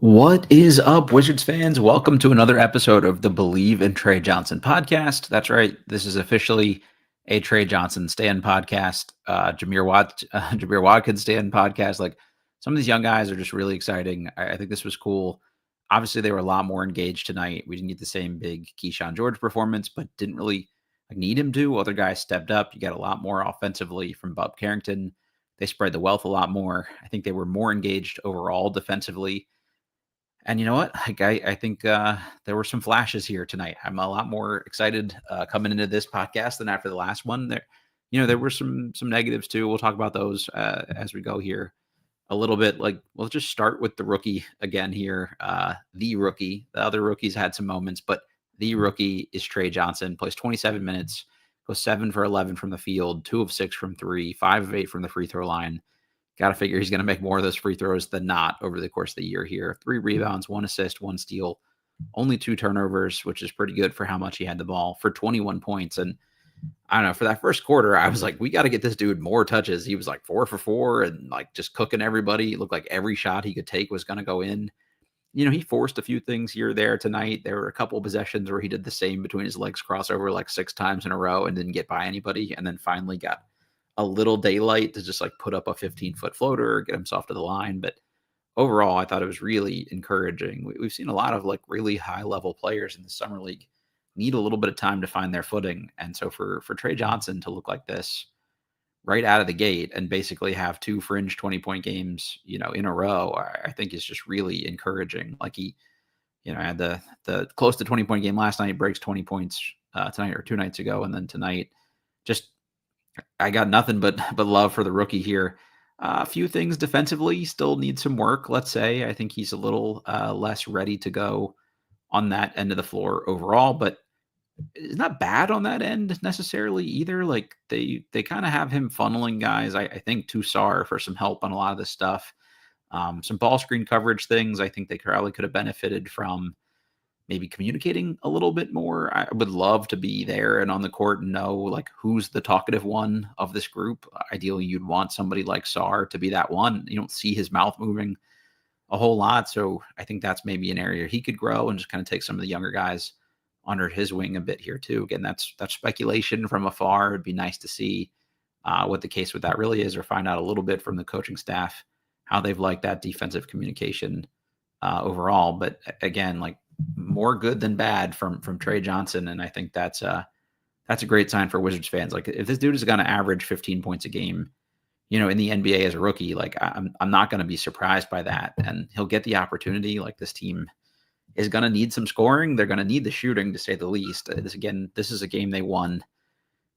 What is up, Wizards fans? Welcome to another episode of the Believe in Tre Johnson podcast. That's right. This is officially a Tre Johnson stand podcast. Jameer Watkins stand podcast. Like some of these young guys are just really exciting. I think this was cool. Obviously, they were a lot more engaged tonight. We didn't get the same big Kyshawn George performance, but didn't really need him to. Other guys stepped up. You got a lot more offensively from Bob Carrington. They spread the wealth a lot more. I think they were more engaged overall defensively. And you know what? I think there were some flashes here tonight. I'm a lot more excited coming into this podcast than after the last one. There were some negatives too. We'll talk about those as we go here a little bit. Like, we'll just start with the rookie again here. The rookie. The other rookies had some moments, but the rookie is Tre Johnson. Plays 27 minutes, goes 7 for 11 from the field, 2 of 6 from 3, 5 of 8 from the free throw line. Got to figure he's going to make more of those free throws than not over the course of the year here. 3 rebounds, 1 assist, 1 steal, only 2 turnovers, which is pretty good for how much he had the ball, for 21 points. And I don't know, for that first quarter, I was like, we got to get this dude more touches. He was like 4 for 4 and like just cooking everybody. It looked like every shot he could take was going to go in. He forced a few things here or there tonight. There were a couple of possessions where he did the same between his legs crossover like 6 times in a row and didn't get by anybody. And then finally got a little daylight to just like put up a 15-foot floater, get himself to the line. But overall, I thought it was really encouraging. We've seen a lot of like really high level players in the summer league need a little bit of time to find their footing. And so for Tre Johnson to look like this right out of the gate and basically have 2 fringe 20-point games, in a row, I think is just really encouraging. Like he, had the close to 20-point game last night, breaks 20 points tonight or 2 nights ago. And then tonight, just I got nothing but love for the rookie here. A few things defensively still need some work, let's say. I think he's a little less ready to go on that end of the floor overall, but it's not bad on that end necessarily either. Like they kind of have him funneling guys, I think, to Sarr for some help on a lot of this stuff. Some ball screen coverage things I think they probably could have benefited from maybe communicating a little bit more. I would love to be there and on the court and know like who's the talkative one of this group. Ideally, you'd want somebody like Sarr to be that one. You don't see his mouth moving a whole lot. So I think that's maybe an area he could grow and just kind of take some of the younger guys under his wing a bit here too. Again, that's speculation from afar. It'd be nice to see what the case with that really is, or find out a little bit from the coaching staff how they've liked that defensive communication overall. But again, like more good than bad from Tre Johnson, and I think that's a great sign for Wizards fans. Like if this dude is going to average 15 points a game, in the NBA as a rookie, like I'm not going to be surprised by that, and he'll get the opportunity. Like this team is going to need some scoring. They're going to need the shooting, to say the least. This is a game they won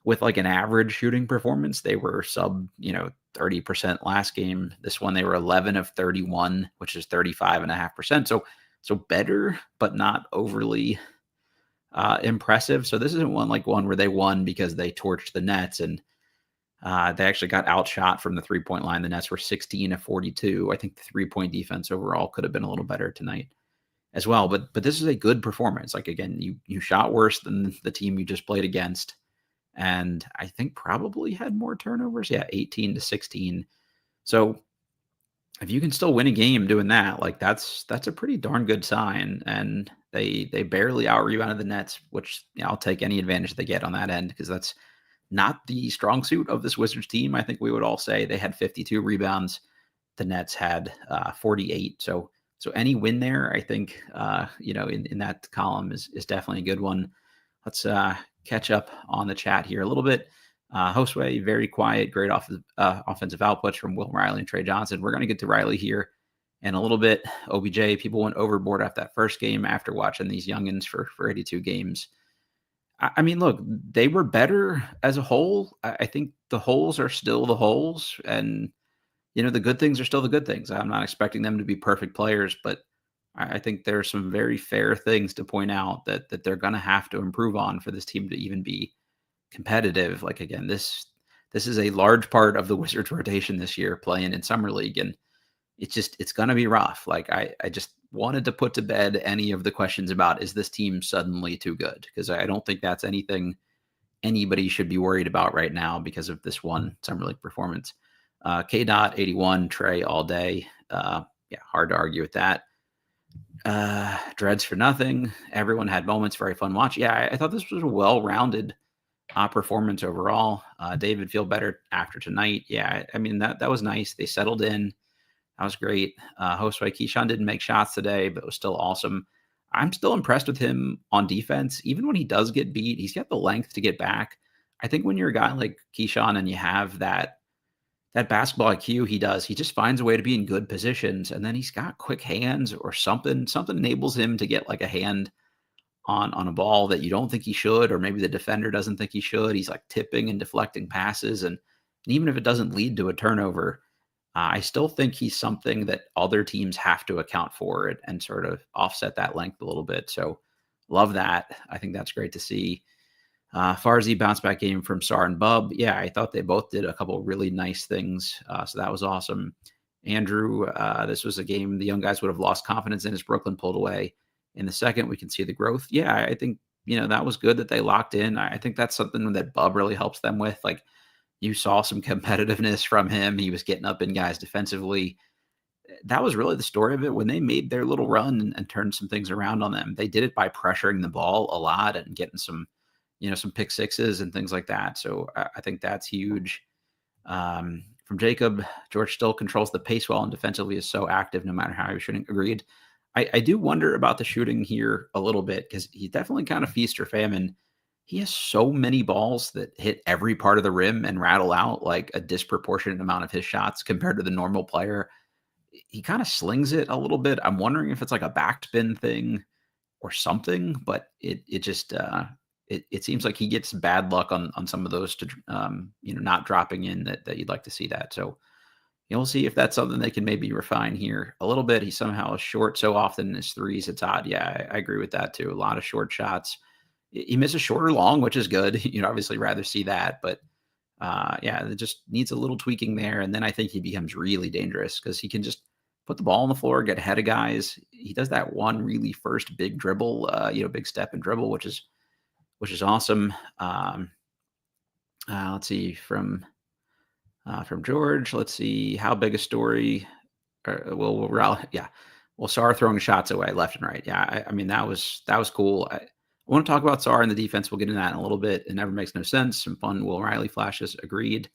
with like an average shooting performance. They were sub 30% last game. This one they were 11 of 31, which is 35.5%. So better, but not overly impressive. So this isn't one where they won because they torched the Nets and they actually got outshot from the 3-point line. The Nets were 16 of 42. I think the 3-point defense overall could have been a little better tonight as well. But this is a good performance. Like again, you shot worse than the team you just played against, and I think probably had more turnovers. Yeah, 18 to 16. So if you can still win a game doing that, like that's a pretty darn good sign. And they barely out-rebounded the Nets, which I'll take any advantage they get on that end, because that's not the strong suit of this Wizards team. I think we would all say they had 52 rebounds. The Nets had 48. So any win there, I think, in that column is definitely a good one. Let's catch up on the chat here a little bit. Josue, very quiet, great offensive outputs from Will Riley and Tre Johnson. We're going to get to Riley here in a little bit. OBJ, people went overboard after that first game after watching these youngins for 82 games. I mean, look, they were better as a whole. I think the holes are still the holes, and the good things are still the good things. I'm not expecting them to be perfect players, but I think there are some very fair things to point out that they're going to have to improve on for this team to even be competitive. Like again, this is a large part of the Wizards rotation this year, playing in summer league, and it's going to be rough. Like I just wanted to put to bed any of the questions about, is this team suddenly too good? Because I don't think that's anything anybody should be worried about right now because of this one summer league performance. K.81, Trey all day. Yeah, hard to argue with that. Dreads for nothing. Everyone had moments, very fun watch. Yeah, I thought this was a well-rounded performance overall. David feel better after tonight. Yeah, I mean that was nice. They settled in. That was great. Host by Kyshawn didn't make shots today, but it was still awesome. I'm still impressed with him on defense. Even when he does get beat, he's got the length to get back. I think when you're a guy like Kyshawn and you have that basketball IQ he does, he just finds a way to be in good positions, and then he's got quick hands or something. Something enables him to get like a hand on a ball that you don't think he should, or maybe the defender doesn't think he should. He's like tipping and deflecting passes, and even if it doesn't lead to a turnover, I still think he's something that other teams have to account for it and sort of offset that length a little bit. So love that. I think that's great to see. Farzy bounce back game from Sarr and Bub. Yeah, I thought they both did a couple really nice things. So that was awesome. Andrew, this was a game the young guys would have lost confidence in as Brooklyn pulled away. In the second, we can see the growth. Yeah, I think, that was good that they locked in. I think that's something that Bub really helps them with. Like, you saw some competitiveness from him. He was getting up in guys defensively. That was really the story of it. When they made their little run and turned some things around on them, they did it by pressuring the ball a lot and getting some pick sixes and things like that. So I think that's huge. From Jacob, George still controls the pace well and defensively is so active no matter how he's shooting. Agreed. I do wonder about the shooting here a little bit because he's definitely kind of feast or famine. He has so many balls that hit every part of the rim and rattle out like a disproportionate amount of his shots compared to the normal player. He kind of slings it a little bit. I'm wondering if it's like a backspin thing or something, but it just it seems like he gets bad luck on some of those to not dropping in that you'd like to see that. So we'll see if that's something they can maybe refine here a little bit. He somehow is short so often in his threes. It's odd. Yeah, I agree with that too. A lot of short shots. He misses short or long, which is good. You'd obviously rather see that, but yeah, it just needs a little tweaking there. And then I think he becomes really dangerous because he can just put the ball on the floor, get ahead of guys. He does that one really first big dribble, big step and dribble, which is awesome. Let's see from George. Let's see how big a story. Yeah. Well, Sarr throwing shots away left and right. Yeah, I mean that was cool. I want to talk about Sarr and the defense. We'll get into that in a little bit. It never makes no sense. Some fun Will Riley flashes. Agreed.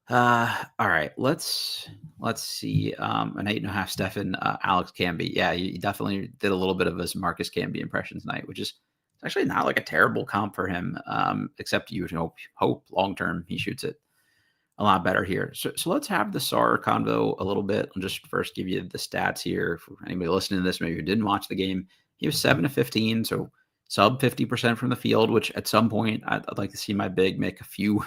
All right. Let's see. An 8.5 Stefan, Alex Camby. Yeah, he definitely did a little bit of his Marcus Camby impression tonight, which is actually not like a terrible comp for him. Except you hope long term he shoots it a lot better here. So let's have the Sarr convo a little bit. I'll just first give you the stats here for anybody listening to this, maybe who didn't watch the game. He was 7 of 15, so sub 50% from the field, which at some point I'd like to see my big make a few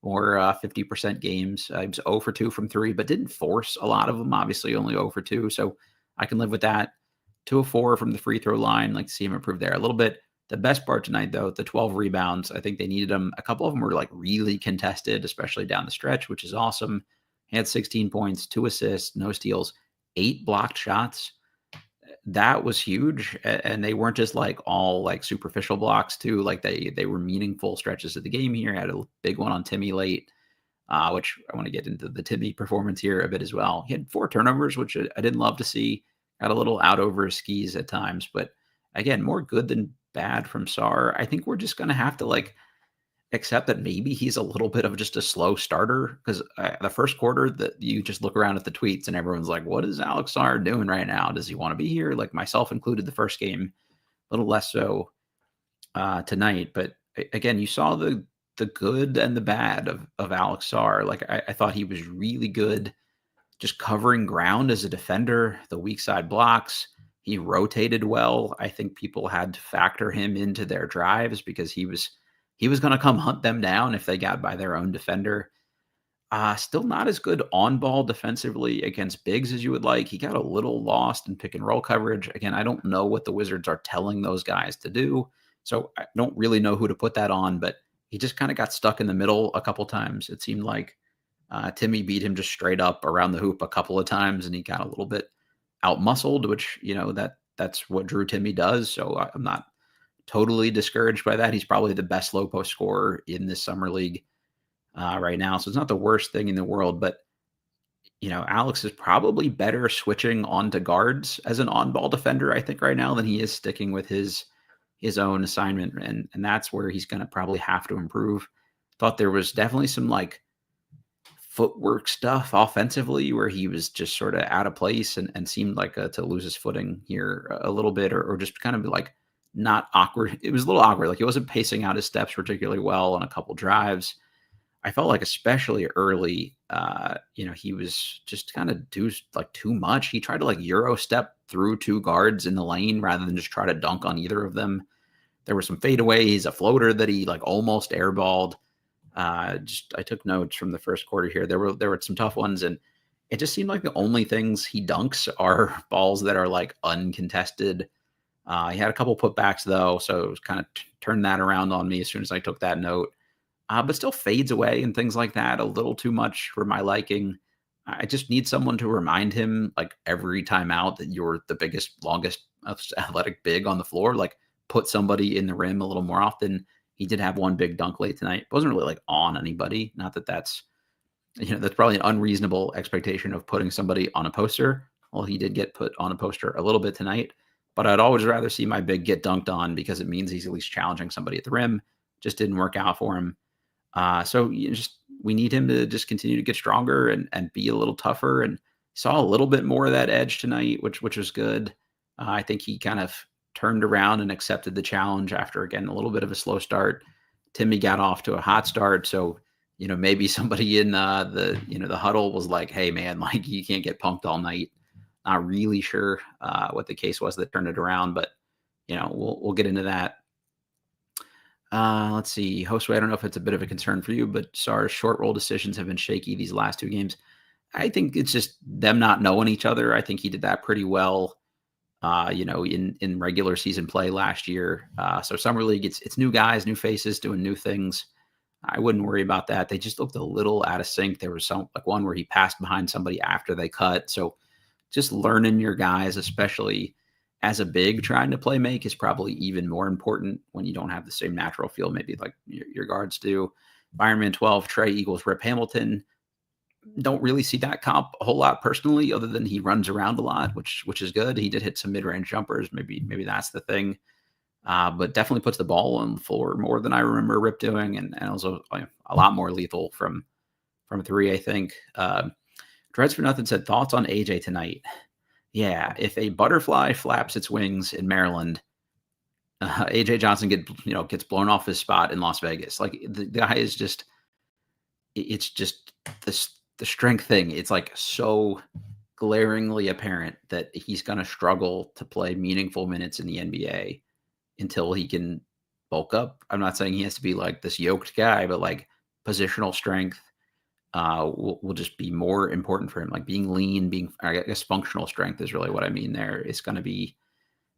more 50% games. He was 0 for 2 from 3, but didn't force a lot of them. Obviously, only 0 for 2, so I can live with that. 2 of 4 from the free throw line. Like to see him improve there a little bit. The best part tonight, though, the 12 rebounds. I think they needed them. A couple of them were like really contested, especially down the stretch, which is awesome. He had 16 points, 2 assists, no steals, 8 blocked shots. That was huge. And they weren't just like all like superficial blocks too. Like they were meaningful stretches of the game here. Had a big one on Timmy late, which I want to get into the Timmy performance here a bit as well. He had 4 turnovers, which I didn't love to see. Got a little out over his skis at times, but again, more good than bad from Sarr. I think we're just going to have to like accept that maybe he's a little bit of just a slow starter because the first quarter that you just look around at the tweets and everyone's like, what is Alex Sarr doing right now? Does he want to be here? Like myself included the first game, a little less so tonight. But again, you saw the good and the bad of Alex Sarr. Like I thought he was really good just covering ground as a defender, the weak side blocks. He rotated well. I think people had to factor him into their drives because he was going to come hunt them down if they got by their own defender. Still not as good on ball defensively against bigs as you would like. He got a little lost in pick and roll coverage. Again, I don't know what the Wizards are telling those guys to do. So I don't really know who to put that on, but he just kind of got stuck in the middle a couple times. It seemed like Timmy beat him just straight up around the hoop a couple of times, and he got a little bit out-muscled, which, that's what Drew Timmy does. So I'm not totally discouraged by that. He's probably the best low post scorer in this summer league right now. So it's not the worst thing in the world, but Alex is probably better switching onto guards as an on-ball defender, I think, right now than he is sticking with his own assignment, and that's where he's going to probably have to improve. Thought there was definitely some like footwork stuff offensively where he was just sort of out of place and seemed like to lose his footing here a little bit, or just kind of like not awkward. It was a little awkward. Like he wasn't pacing out his steps particularly well on a couple drives. I felt like especially early, he was just kind of do like too much. He tried to like Euro step through two guards in the lane rather than just try to dunk on either of them. There were some fadeaways, a floater that he like almost airballed. Just I took notes from the first quarter here. There were some tough ones, and it just seemed like the only things he dunks are balls that are like uncontested. He had a couple putbacks though, so it was kind of turned that around on me as soon as I took that note. But still fades away and things like that a little too much for my liking. I just need someone to remind him like every time out that you're the biggest, longest athletic big on the floor. Like put somebody in the rim a little more often. He did have one big dunk late tonight. It wasn't really like on anybody. Not that that's probably an unreasonable expectation of putting somebody on a poster. Well, he did get put on a poster a little bit tonight, but I'd always rather see my big get dunked on because it means he's at least challenging somebody at the rim. Just didn't work out for him. So we need him to just continue to get stronger and be a little tougher. And saw a little bit more of that edge tonight, which was good. I think he kind of turned around and accepted the challenge after again a little bit of a slow start. Timmy got off to a hot start, so maybe somebody in the huddle was like, "Hey man, like you can't get punked all night." Not really sure what the case was that turned it around, but we'll get into that. Let's see. Josue, I don't know if it's a bit of a concern for you, but Sarr's short roll decisions have been shaky these last two games. I think it's just them not knowing each other. I think he did that pretty well, in regular season play last year. So Summer League, it's new guys, new faces doing new things. I wouldn't worry about that. They just looked a little out of sync. There was some like one where he passed behind somebody after they cut. So just learning your guys, especially as a big trying to play make, is probably even more important when you don't have the same natural feel maybe like your guards do. Fireman 12, Trey equals Rip Hamilton. Don't really see that comp a whole lot personally, other than he runs around a lot, which is good. He did hit some mid-range jumpers. Maybe that's the thing. But definitely puts the ball on the floor more than I remember Rip doing, and also a lot more lethal from three, I think. Dreads for Nothing said, thoughts on AJ tonight? Yeah, if a butterfly flaps its wings in Maryland, AJ Johnson gets blown off his spot in Las Vegas. Like the guy is just, it's just the strength thing. It's like so glaringly apparent that he's going to struggle to play meaningful minutes in the NBA until he can bulk up. I'm not saying he has to be like this yoked guy, but like positional strength will just be more important for him. Like being lean, I guess functional strength is really what I mean there. It's going to be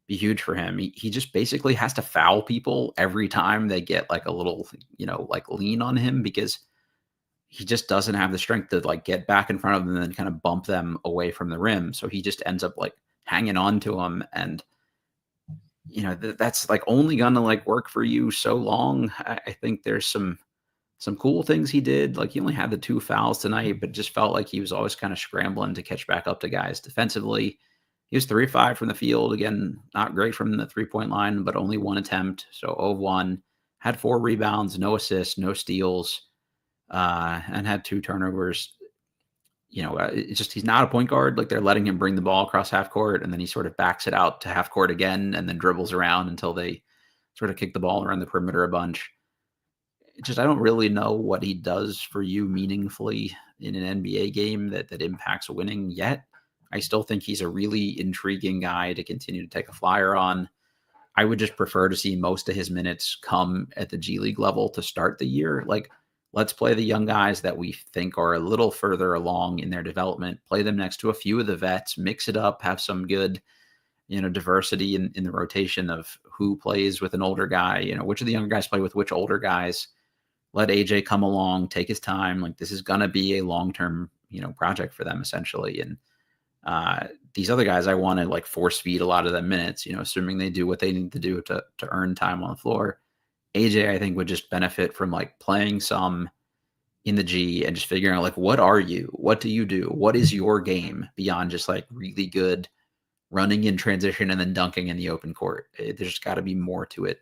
huge for him. He just basically has to foul people every time they get like a little, like lean on him, because he just doesn't have the strength to like get back in front of them and then kind of bump them away from the rim. So he just ends up like hanging on to them. And, that's like only going to like work for you so long. I think there's some cool things he did. Like he only had the 2 fouls tonight, but just felt like he was always kind of scrambling to catch back up to guys defensively. He was 3-5 from the field. Again, not great from the 3-point line, but only 1 attempt. So 0-1. Had 4 rebounds, no assists, no steals, and had 2 turnovers. It's just he's not a point guard. Like they're letting him bring the ball across half court, and then he sort of backs it out to half court again and then dribbles around until they sort of kick the ball around the perimeter a bunch. I don't really know what he does for you meaningfully in an NBA game that impacts winning yet. I still think he's a really intriguing guy to continue to take a flyer on. I would just prefer to see most of his minutes come at the G League level to start the year. Like, let's play the young guys that we think are a little further along in their development, play them next to a few of the vets, mix it up, have some good, diversity in the rotation of who plays with an older guy, which of the younger guys play with which older guys. Let AJ come along, take his time. Like this is going to be a long-term, project for them essentially. And these other guys, I want to like force feed a lot of them minutes, assuming they do what they need to do to earn time on the floor. AJ, I think, would just benefit from like playing some in the G and just figuring out like, what are you? What do you do? What is your game beyond just like really good running in transition and then dunking in the open court? There's got to be more to it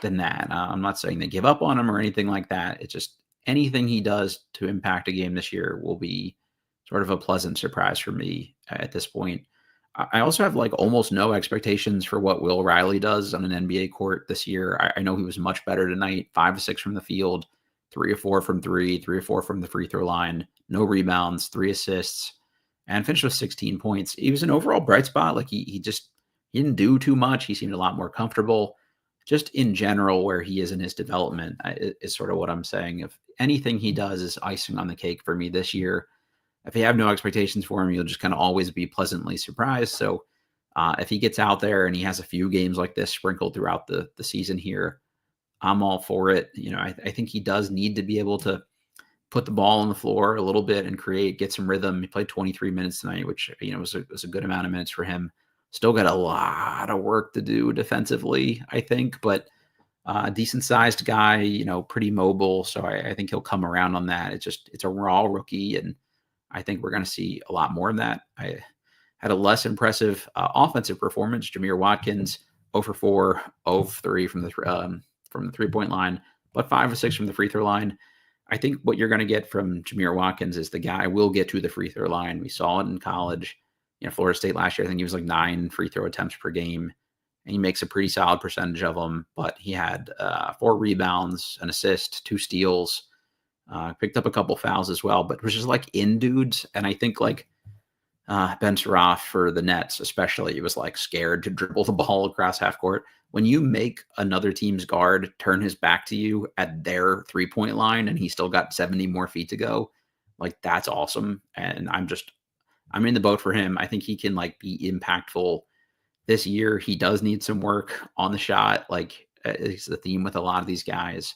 than that. I'm not saying they give up on him or anything like that. It's just anything he does to impact a game this year will be sort of a pleasant surprise for me at this point. I also have like almost no expectations for what Will Riley does on an NBA court this year. I know he was much better tonight, 5 of 6 from the field, 3 of 4 from three, 3 of 4 from the free throw line, no rebounds, 3 assists, and finished with 16 points. He was an overall bright spot. Like he didn't do too much. He seemed a lot more comfortable. Just in general, where he is in his development is sort of what I'm saying. If anything he does is icing on the cake for me this year. If you have no expectations for him, you'll just kind of always be pleasantly surprised. So if he gets out there and he has a few games like this sprinkled throughout the season here, I'm all for it. I think he does need to be able to put the ball on the floor a little bit and get some rhythm. He played 23 minutes tonight, which was a good amount of minutes for him. Still got a lot of work to do defensively, I think, but decent sized guy, pretty mobile. So I think he'll come around on that. It's a raw rookie, and I think we're going to see a lot more of that. I had a less impressive offensive performance. Jamir Watkins, 0 for 4, 0 for 3 from the 3-point line, but 5 of 6 from the free throw line. I think what you're going to get from Jamir Watkins is the guy will get to the free throw line. We saw it in college. Florida State last year, I think he was like 9 free throw attempts per game, and he makes a pretty solid percentage of them. But he had 4 rebounds, an assist, 2 steals, picked up a couple fouls as well, but was just like in dudes. And I think like Ben Sarr for the Nets, especially, he was like scared to dribble the ball across half court. When you make another team's guard turn his back to you at their 3-point line and he still got 70 more feet to go, like that's awesome. And I'm in the boat for him. I think he can like be impactful this year. He does need some work on the shot. Like it's the theme with a lot of these guys.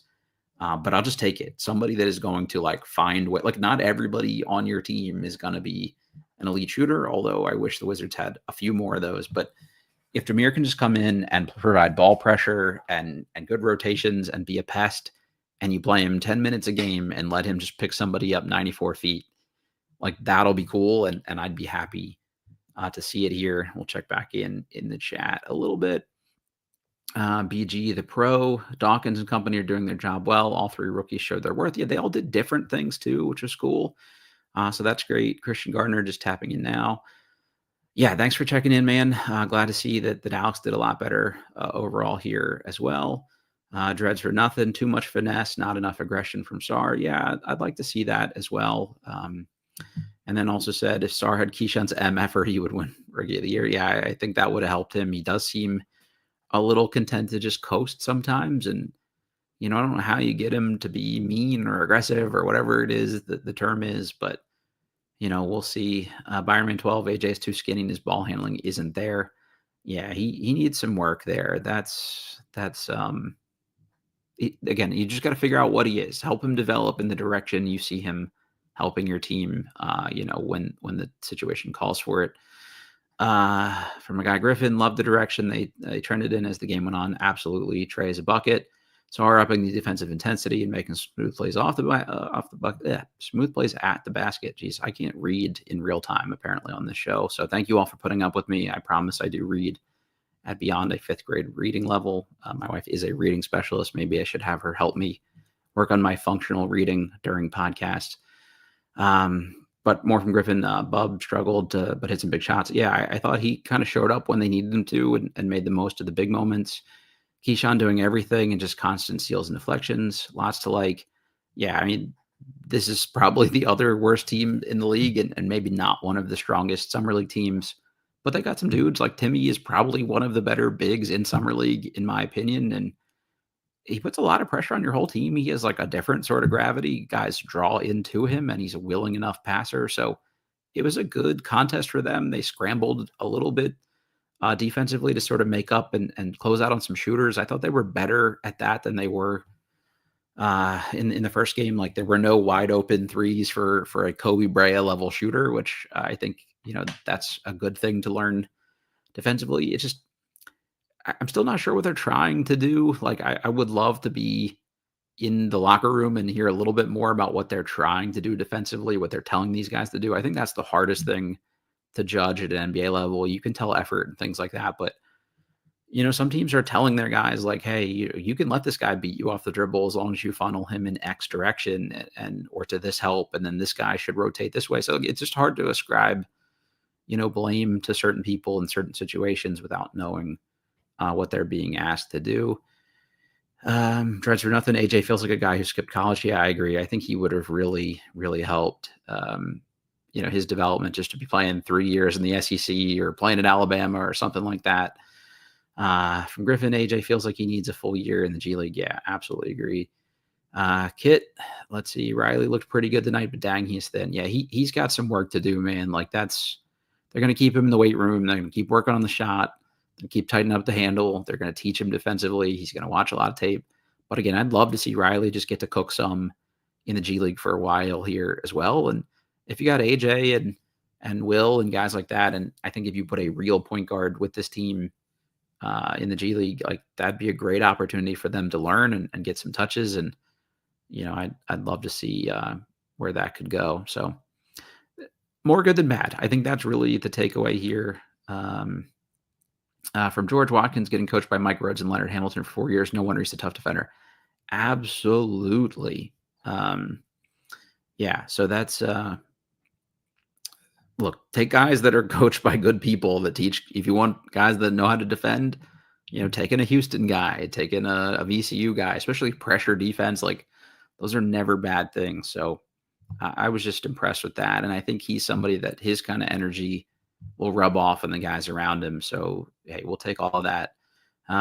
But I'll just take it. Somebody that is going to like find what, like not everybody on your team is going to be an elite shooter. Although I wish the Wizards had a few more of those, but if Jameer can just come in and provide ball pressure and good rotations and be a pest, and you play him 10 minutes a game and let him just pick somebody up 94 feet, like that'll be cool. And I'd be happy to see it here. We'll check back in the chat a little bit. BG, the pro, Dawkins and company are doing their job well. All 3 rookies showed their worth. Yeah, they all did different things too, which was cool. So that's great. Christian Gardner just tapping in now. Yeah, thanks for checking in, man. Glad to see that Alex did a lot better overall here as well. Dreads for nothing, too much finesse, not enough aggression from Sarr. Yeah, I'd like to see that as well. And then also said if Sarr had Kyshawn's MFer, he would win Rookie of the Year. Yeah, I think that would have helped him. He does seem a little content to just coast sometimes. And, I don't know how you get him to be mean or aggressive or whatever it is that the term is, but, we'll see. Byron 12, AJ is too skinny and his ball handling isn't there. Yeah, he needs some work there. Again, you just got to figure out what he is. Help him develop in the direction you see him helping your team, when the situation calls for it. From a guy, Griffin, loved the direction they trended in as the game went on. Absolutely. Trey is a bucket. Sarr upping the defensive intensity and making smooth plays smooth plays at the basket. Jeez, I can't read in real time apparently on this show. So thank you all for putting up with me. I promise I do read at beyond a 5th grade reading level. My wife is a reading specialist. Maybe I should have her help me work on my functional reading during podcasts. But more from Griffin, Bub struggled, but hit some big shots. Yeah, I thought he kind of showed up when they needed him to and made the most of the big moments. Kyshawn doing everything and just constant steals and deflections. Lots to like. Yeah, I mean, this is probably the other worst team in the league and maybe not one of the strongest Summer League teams. But they got some dudes. Like Timmy is probably one of the better bigs in Summer League, in my opinion. And he puts a lot of pressure on your whole team. He has like a different sort of gravity. Guys draw into him, and he's a willing enough passer. So it was a good contest for them. They scrambled a little bit defensively to sort of make up and close out on some shooters. I thought they were better at that than they were in the first game. Like there were no wide open threes for a Kobe Bryant level shooter, which I think, that's a good thing to learn defensively. It's just, I'm still not sure what they're trying to do. Like I would love to be in the locker room and hear a little bit more about what they're trying to do defensively, what they're telling these guys to do. I think that's the hardest thing to judge at an NBA level. You can tell effort and things like that, but some teams are telling their guys like, "Hey, you can let this guy beat you off the dribble as long as you funnel him in X direction and or to this help, and then this guy should rotate this way." So it's just hard to ascribe, blame to certain people in certain situations without knowing what they're being asked to do. Dreads for nothing. AJ feels like a guy who skipped college. Yeah, I agree. I think he would have really, really helped. His development just to be playing 3 years in the SEC or playing at Alabama or something like that. From Griffin, AJ feels like he needs a full year in the G League. Yeah, absolutely agree. Kit, let's see. Riley looked pretty good tonight, but dang, he's thin. Yeah, he's got some work to do, man. Like they're going to keep him in the weight room. They're going to keep working on the shot. They're keep tightening up the handle. They're going to teach him defensively. He's going to watch a lot of tape. But again, I'd love to see Riley just get to cook some in the G League for a while here as well. And if you got AJ and Will and guys like that, and I think if you put a real point guard with this team in the G League, like that'd be a great opportunity for them to learn and get some touches. And I'd love to see where that could go. So more good than bad. I think that's really the takeaway here. From George Watkins, getting coached by Mike Rhodes and Leonard Hamilton for 4 years. No wonder he's a tough defender. Absolutely. Yeah. So that's look, take guys that are coached by good people that teach. If you want guys that know how to defend, taking a Houston guy, taking a VCU guy, especially pressure defense, like those are never bad things. So I was just impressed with that. And I think he's somebody that his kind of energy will rub off on the guys around him. So, hey, we'll take all of that.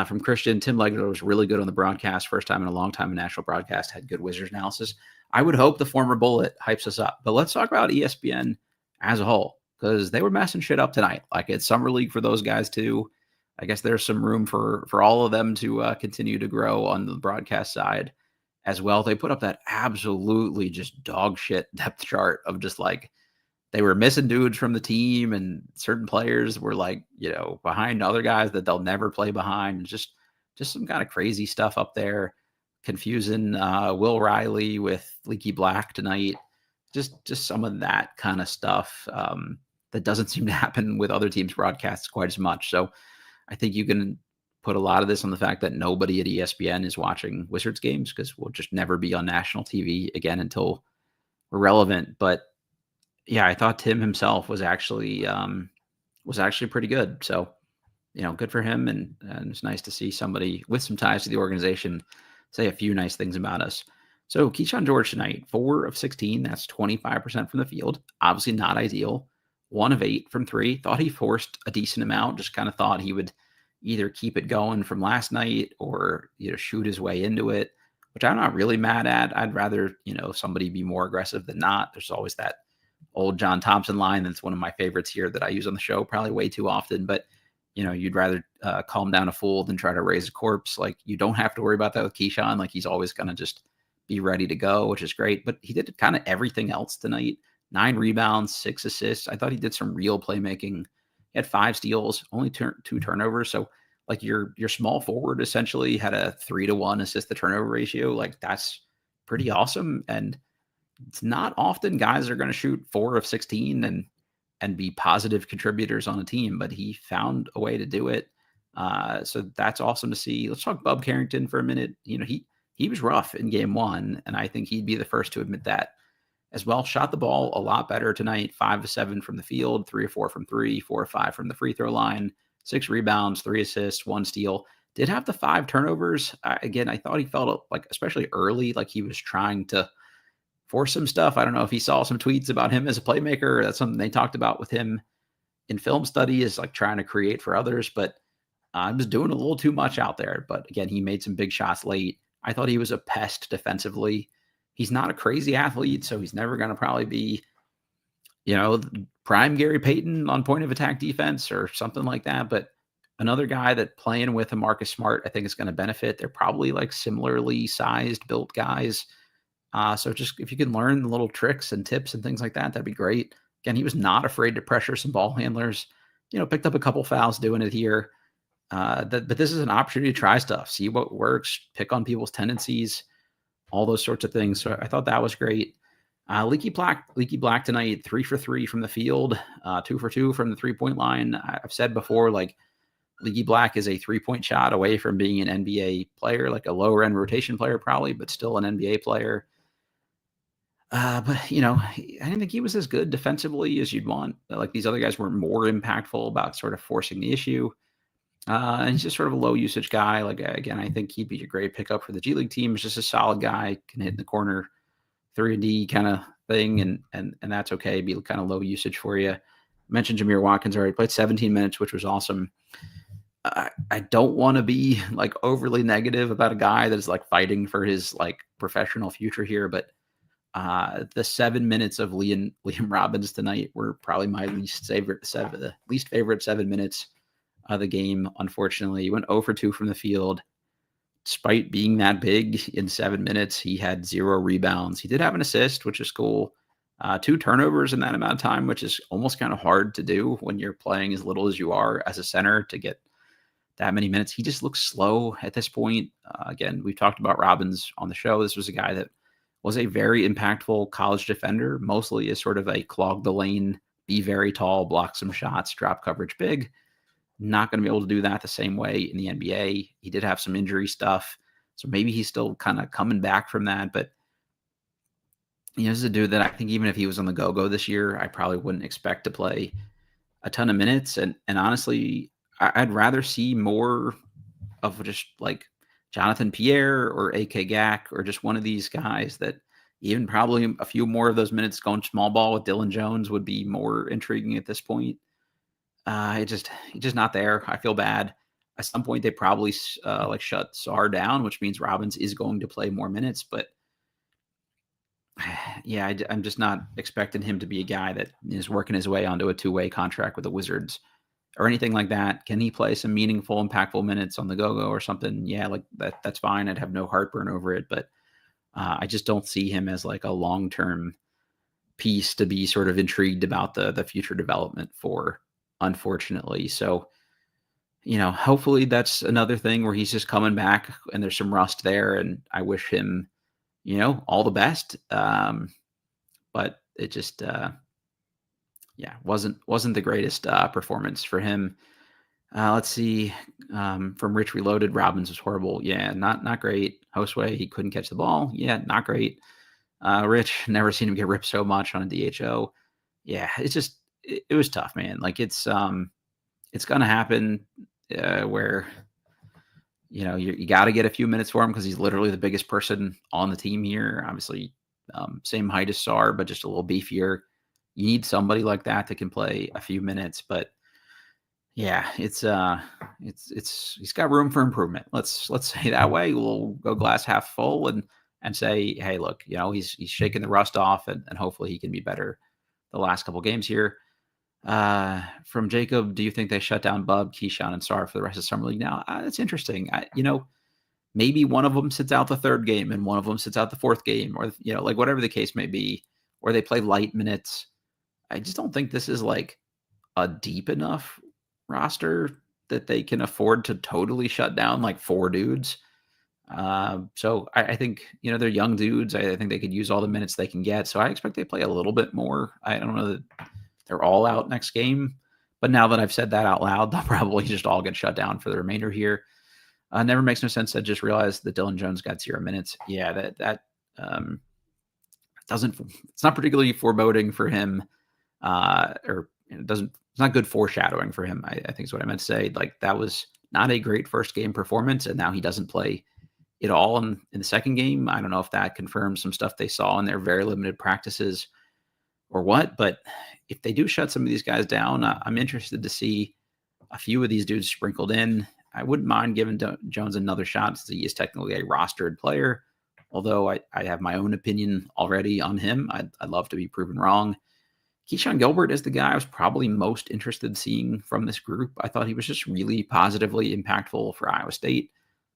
From Christian, Tim Legler was really good on the broadcast. First time in a long time in national broadcast, had good Wizards analysis. I would hope the former Bullet hypes us up. But let's talk about ESPN as a whole, because they were messing shit up tonight. Like it's Summer League for those guys too. I guess there's some room for all of them to continue to grow on the broadcast side as well. They put up that absolutely just dog shit depth chart of just like, they were missing dudes from the team and certain players were like, behind other guys that they'll never play behind. Just some kind of crazy stuff up there. Confusing Will Riley with Leaky Black tonight. Just some of that kind of stuff that doesn't seem to happen with other teams' broadcasts quite as much. So I think you can put a lot of this on the fact that nobody at ESPN is watching Wizards games because we'll just never be on national TV again until we're relevant. But yeah, I thought Tim himself was actually pretty good. So, good for him. And it's nice to see somebody with some ties to the organization say a few nice things about us. So Kyshawn George tonight, 4 of 16. That's 25% from the field. Obviously not ideal. 1 of 8 from 3. Thought he forced a decent amount. Just kind of thought he would either keep it going from last night or, shoot his way into it, which I'm not really mad at. I'd rather, somebody be more aggressive than not. There's always that old John Thompson line. That's one of my favorites here that I use on the show probably way too often, but you'd rather calm down a fool than try to raise a corpse. Like you don't have to worry about that with Kyshawn. Like he's always going to just be ready to go, which is great, but he did kind of everything else tonight. 9 rebounds, 6 assists. I thought he did some real playmaking. He had 5 steals, only 2 turnovers. So like your small forward essentially had a 3-to-1 assist to turnover ratio. Like that's pretty awesome. And it's not often guys are going to shoot 4 of 16 and be positive contributors on a team, but he found a way to do it. So that's awesome to see. Let's talk Bub Carrington for a minute. He was rough in game 1, and I think he'd be the first to admit that as well. Shot the ball a lot better tonight. 5 of 7 from the field, 3 of 4 from 3, 4 of 5 from the free throw line, 6 rebounds, 3 assists, 1 steal. Did have the 5 turnovers. Again, I thought he felt like, especially early, like he was trying to force some stuff. I don't know if he saw some tweets about him as a playmaker. That's something they talked about with him in film study, is like trying to create for others, but I was doing a little too much out there. But again, he made some big shots late. I thought he was a pest defensively. He's not a crazy athlete, so he's never going to probably be, prime Gary Payton on point of attack defense or something like that. But another guy that playing with a Marcus Smart, I think is going to benefit. They're probably like similarly sized, built guys. So just if you can learn the little tricks and tips and things like that, that'd be great. Again, he was not afraid to pressure some ball handlers, picked up a couple fouls doing it here. But this is an opportunity to try stuff, see what works, pick on people's tendencies. all those sorts of things. So I thought that was great. Leaky Black tonight, 3 for 3 from the field, 2 for 2 from the 3-point line. I've said before, like Leaky Black is a 3-point shot away from being an NBA player, like a lower end rotation player, probably, but still an NBA player. But I didn't think he was as good defensively as you'd want. Like these other guys were more impactful about sort of forcing the issue. And he's just sort of a low usage guy. Like again, I think he'd be a great pickup for the G League team. He's just a solid guy, can hit in the corner, 3D kind of thing, and that's okay. Be kind of low usage for you. I mentioned Jamir Watkins already played 17 minutes, which was awesome. I don't want to be like overly negative about a guy that's like fighting for his like professional future here, but the 7 minutes of Liam Robbins tonight were probably my least favorite 7 minutes of the game. Unfortunately, he went 0 for 2 from the field. Despite being that big in 7 minutes, he had 0 rebounds. He did have an assist, which is cool. 2 turnovers in that amount of time, which is almost kind of hard to do when you're playing as little as you are as a center to get that many minutes. He just looks slow at this point. Again, we've talked about Robbins on the show. This was a guy that was a very impactful college defender, mostly as sort of a clog the lane, be very tall, block some shots, drop coverage big. Not going to be able to do that the same way in the NBA. He did have some injury stuff, so maybe he's still kind of coming back from that. But this is a dude that I think even if he was on the go-go this year, I probably wouldn't expect to play a ton of minutes. And honestly, I'd rather see more of just like Jonathan Pierre or AK Gack or just one of these guys that even probably a few more of those minutes going small ball with Dylan Jones would be more intriguing at this point. He's just not there. I feel bad. At some point, they probably like shut Sarr down, which means Robbins is going to play more minutes. But yeah, I'm just not expecting him to be a guy that is working his way onto a 2-way contract with the Wizards or anything like that. Can he play some meaningful, impactful minutes on the go-go or something? Yeah, like that's fine. I'd have no heartburn over it. But I just don't see him as like a long-term piece to be sort of intrigued about the future development for, unfortunately. So, hopefully that's another thing where he's just coming back and there's some rust there, and I wish him, all the best. But it just, wasn't the greatest performance for him. Let's see. From Rich Reloaded, Robbins was horrible. Yeah, not great. Josue, he couldn't catch the ball. Yeah, not great. Rich, never seen him get ripped so much on a DHO. Yeah, it's just it was tough, man. Like it's gonna happen where you got to get a few minutes for him because he's literally the biggest person on the team here. Obviously, same height as Sarr, but just a little beefier. You need somebody like that that can play a few minutes, but yeah, it's he's got room for improvement. Let's say that way. We'll go glass half full and say, hey, look, he's shaking the rust off, and hopefully he can be better the last couple games here. From Jacob, do you think they shut down Bub, Kyshawn, and Sarr for the rest of Summer League now? That's interesting. Maybe one of them sits out the third game and one of them sits out the fourth game, or like whatever the case may be, or they play light minutes. I just don't think this is like a deep enough roster that they can afford to totally shut down like 4 dudes. So I think, they're young dudes. I think they could use all the minutes they can get. So I expect they play a little bit more. I don't know that they're all out next game, but now that I've said that out loud, they'll probably just all get shut down for the remainder here. Never makes no sense. I just realized that Dylan Jones got 0 minutes. Yeah, that it's not particularly foreboding for him. It's not good foreshadowing for him. I think is what I meant to say. Like that was not a great first game performance, and now he doesn't play it all in the second game. I don't know if that confirms some stuff they saw in their very limited practices or what, but if they do shut some of these guys down, I'm interested to see a few of these dudes sprinkled in. I wouldn't mind giving Jones another shot since he is technically a rostered player, although I have my own opinion already on him. I'd love to be proven wrong. Kyshawn Gilbert is the guy I was probably most interested in seeing from this group. I thought he was just really positively impactful for Iowa State,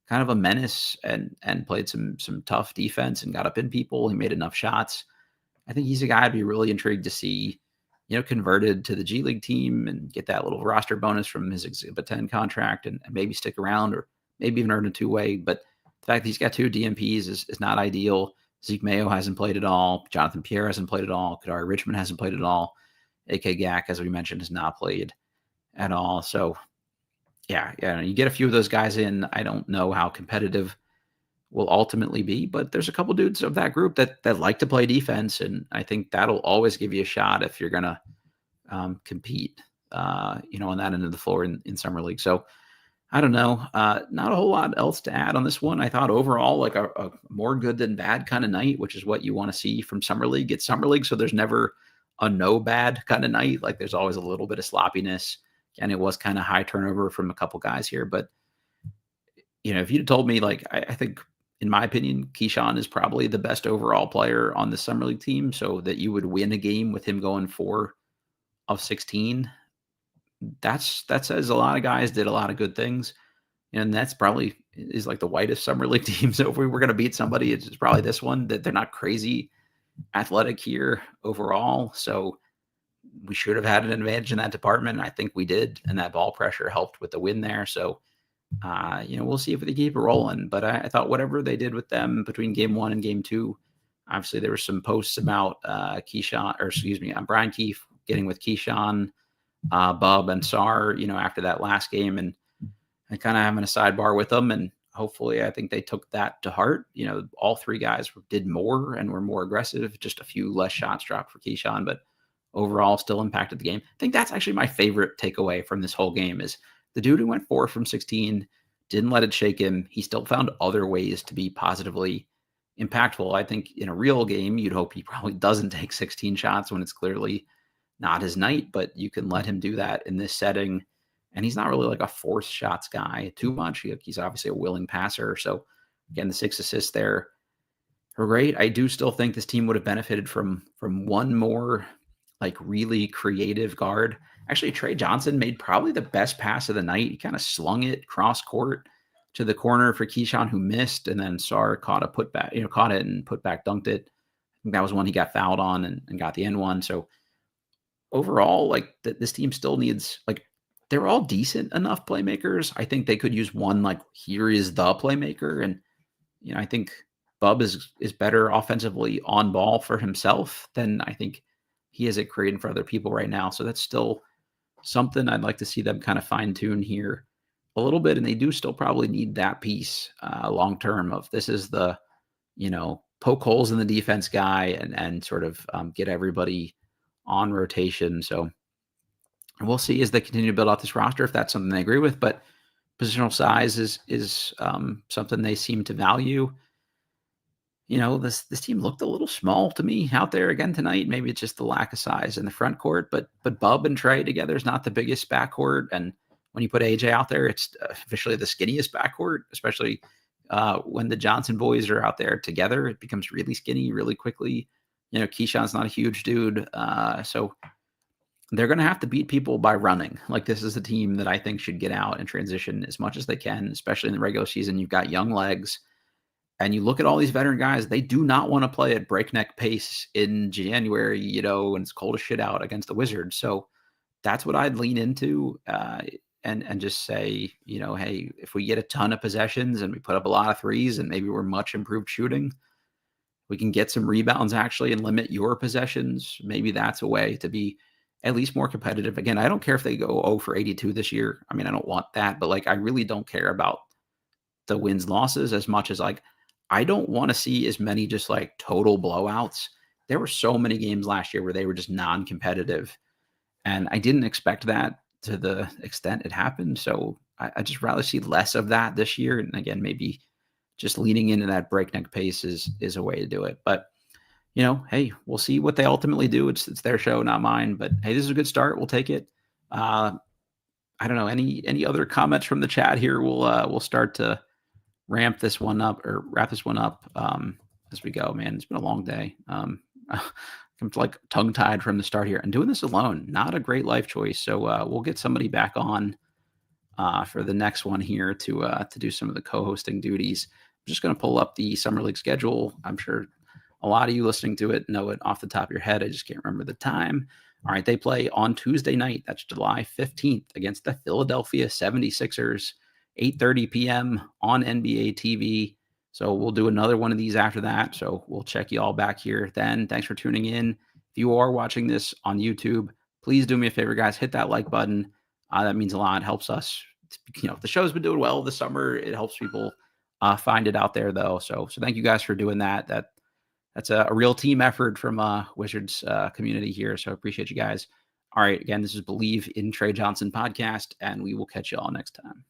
kind of a menace, and played some tough defense and got up in people. He made enough shots. I think he's a guy I'd be really intrigued to see, converted to the G League team and get that little roster bonus from his Exhibit 10 contract and maybe stick around or maybe even earn a 2-way. But The fact that he's got 2 DMPs is not ideal. Zeke Mayo hasn't played at all. Jonathan Pierre hasn't played at all. Kadari Richmond hasn't played at all. AK Gak, as we mentioned, has not played at all. So, yeah, you get a few of those guys in. I don't know how competitive will ultimately be, but there's a couple dudes of that group that like to play defense, and I think that'll always give you a shot if you're gonna compete, on that end of the floor in summer league. So I don't know, not a whole lot else to add on this one. I thought overall like a more good than bad kind of night, which is what you want to see from summer league. It's summer league, so there's never a no bad kind of night. Like there's always a little bit of sloppiness, and it was kind of high turnover from a couple guys here, but if you'd told me, like, I think, in my opinion, Kyshawn is probably the best overall player on the summer league team, so that you would win a game with him going 4 of 16, that says a lot of guys did a lot of good things, and that's probably is like the whitest summer league team. So if we were going to beat somebody, it's probably this one. That they're not crazy athletic here overall, so we should have had an advantage in that department. I think we did, and that ball pressure helped with the win there. So we'll see if they keep it rolling. But I thought whatever they did with them between game 1 and game 2, obviously there were some posts about Brian Keefe getting with Kyshawn, Bub, and Sarr, after that last game, and kind of having a sidebar with them. And hopefully, I think they took that to heart. All 3 guys did more and were more aggressive. Just a few less shots dropped for Kyshawn, but overall still impacted the game. I think that's actually my favorite takeaway from this whole game is the dude who went 4 from 16, didn't let it shake him. He still found other ways to be positively impactful. I think in a real game, you'd hope he probably doesn't take 16 shots when it's clearly not his night, but you can let him do that in this setting. And he's not really like a force shots guy too much. He's obviously a willing passer. So again, the 6 assists there are great. I do still think this team would have benefited from one more like really creative guard. Actually, Trey Johnson made probably the best pass of the night. He kind of slung it cross court to the corner for Kyshawn, who missed, and then Sarr caught it and put back dunked it. I think that was one he got fouled on and got the end one. So overall, like this team still needs, like, they're all decent enough playmakers. I think they could use one, like, here is the playmaker. And, I think Bub is better offensively on ball for himself than I think he is at creating for other people right now. So that's still something I'd like to see them kind of fine tune here a little bit. And they do still probably need that piece long term of this is the, poke holes in the defense guy and sort of get everybody on rotation. So we'll see as they continue to build out this roster if that's something they agree with. But positional size is something they seem to value. This team looked a little small to me out there again tonight. Maybe it's just the lack of size in the front court, but Bub and Trey together is not the biggest backcourt. And when you put AJ out there, it's officially the skinniest backcourt, especially when the Johnson boys are out there together. It becomes really skinny really quickly. Kyshawn's not a huge dude. So they're going to have to beat people by running. Like, this is a team that I think should get out and transition as much as they can, especially in the regular season. You've got young legs. And you look at all these veteran guys, they do not want to play at breakneck pace in January, when it's cold as shit out against the Wizards. So that's what I'd lean into and just say, hey, if we get a ton of possessions and we put up a lot of threes and maybe we're much improved shooting, we can get some rebounds actually and limit your possessions. Maybe that's a way to be at least more competitive. Again, I don't care if they go 0 for 82 this year. I mean, I don't want that, but like, I really don't care about the wins losses as much as like, I don't want to see as many just like total blowouts. There were so many games last year where they were just non-competitive, and I didn't expect that to the extent it happened. So I just rather see less of that this year. And again, maybe just leaning into that breakneck pace is a way to do it. But hey, we'll see what they ultimately do. It's their show, not mine. But hey, this is a good start. We'll take it. I don't know, any other comments from the chat here. We'll start to wrap this one up as we go. Man, it's been a long day. I'm like tongue tied from the start here, and doing this alone, not a great life choice. So we'll get somebody back on for the next one here to do some of the co-hosting duties. I'm just going to pull up the summer league schedule. I'm sure a lot of you listening to it know it off the top of your head. I just can't remember the time. All right, they play on Tuesday night. That's July 15th against the Philadelphia 76ers. 8:30 p.m. on NBA TV. So we'll do another one of these after that. So we'll check you all back here then. Thanks for tuning in. If you are watching this on YouTube, please do me a favor, guys. Hit that like button. That means a lot. It helps us. The show's been doing well this summer. It helps people find it out there, though. So thank you guys for doing that. That's a real team effort from Wizards community here. So I appreciate you guys. All right. Again, this is Believe in Tre Johnson podcast, and we will catch you all next time.